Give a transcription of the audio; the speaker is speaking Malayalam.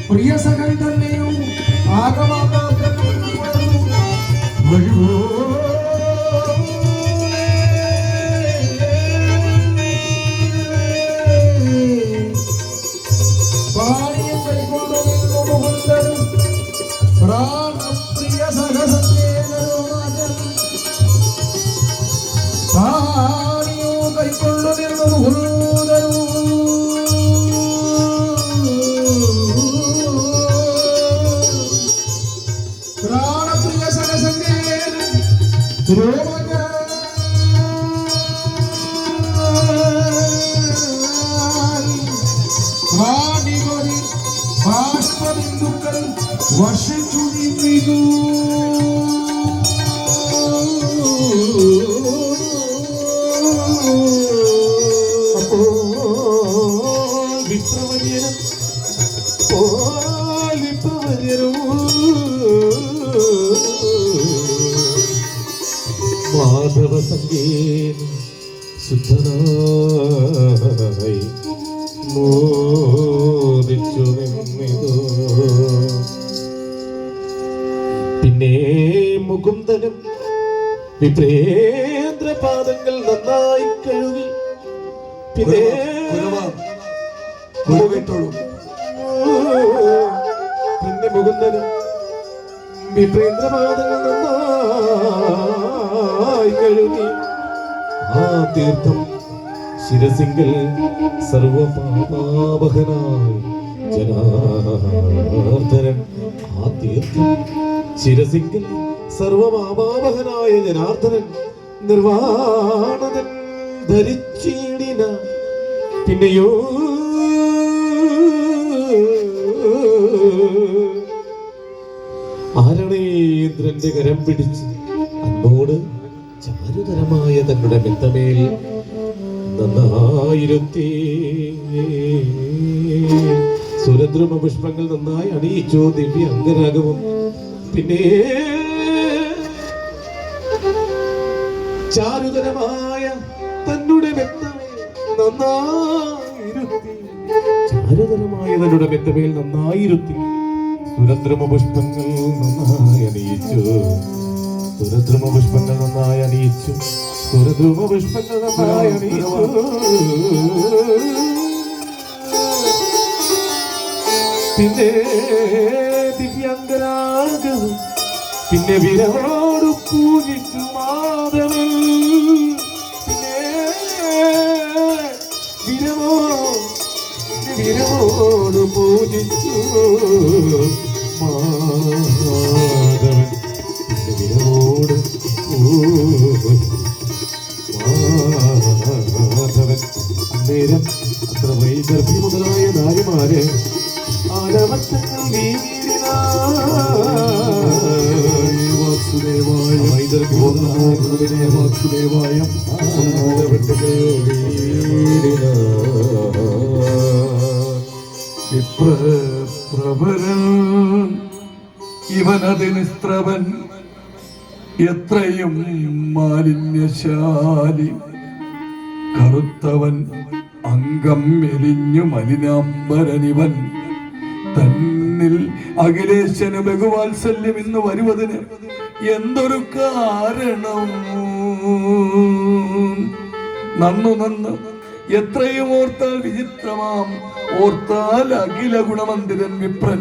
പ്രിയ സകൽ തന്നെയും പ്രാണപ്രിയ സഹസന്ധ്യേനോ കൈക്കൊള്ളുന്നു പ്രാണപ്രിയ സഹസന്ധ്യേന ബാഷ്പബിന്ദുക്കൾ വർഷിച്ചു നീങ്ങു മാധവ സംഗീത ശുദ്ധനായി മോദിച്ചു നിന്നിതു. പിന്നെ മുകുന്ദനും വിപ്രേന്ദ്രപാദങ്ങൾ നന്നായി കഴുകി. പിന്നെ മുകുന്ദനും വിപ്രേന്ദ്രപാദങ്ങൾ നന്നായി കഴുകി. ആ തീർത്ഥം ശിരസിങ്കൽ സർവപാപാവഹനായി ജനാർദ്ദനൻ. ആ തീർത്ഥം ശിരസിങ്കൽ സർവപാപാവഹനായ ജനാർദ്ദനൻ നിർവാണതൻ ധരിച്ചിടിന. പിന്നെയോ ആരണേന്ദ്രന്റെ കരം പിടിച്ച് അന്നോട് ചാരുതരമായ തങ്ങളുടെ മെത്തമേൽ നന്നായിരുത്തി. സുരദ്രുമ പുഷ്പങ്ങൾ നന്നായി അണിയിച്ചു ദിവ്യ അംഗരാഗവും. പിന്നെ ചാരുതരമായ തന്നുടെ മെത്തമേൽ നന്നായിരുത്തി. ചാരുതരമായ തന്നുടെ മെത്തമേൽ നന്നായിരുത്തി. സുരദ്രുമ പുഷ്പങ്ങൾ നന്നായി അണിയിച്ചു. സുരദ്രുമ പുഷ്പങ്ങൾ നന്നായി അണിയിച്ചു. സുരദ്രുമ പുഷ്പങ്ങൾ നന്നായി അണിയിച്ചു. പിന്നെ ദിവ്യാംഗരാഗവും. പിന്നെ വിരവോട് പൂജിച്ചു മാധവൻ. പിന്നെ വിരവോട് പൂജിച്ചു മാധവൻ. പിന്നെ വിരവോട് മാധവൻ. അന്നേരം അത്ര വൈദർഭി മുതലായ നാരിമാര് ആലവറ്റങ്ങൾ വാസുദേവായ വൈദർഭി മുതലായ വാസുദേവായ പ്രഭരൻ ഇവനതി നിസ്ത്രവൻ എത്രയും മാലിന്യശാലി. കറുത്തവൻ അംഗം മെലിഞ്ഞു മലിനാംബരനിവൻ. തന്നിൽ അഖിലേശന് ബഹുവാത്സല്യം ഇന്ന് വരുവതിന് എന്തൊരു കാരണം. നന്ന് എത്രയും ഓർത്താൽ വിചിത്രമാം. ഓർത്താൽ അഖില ഗുണമന്ദിരൻ വിപ്രൻ.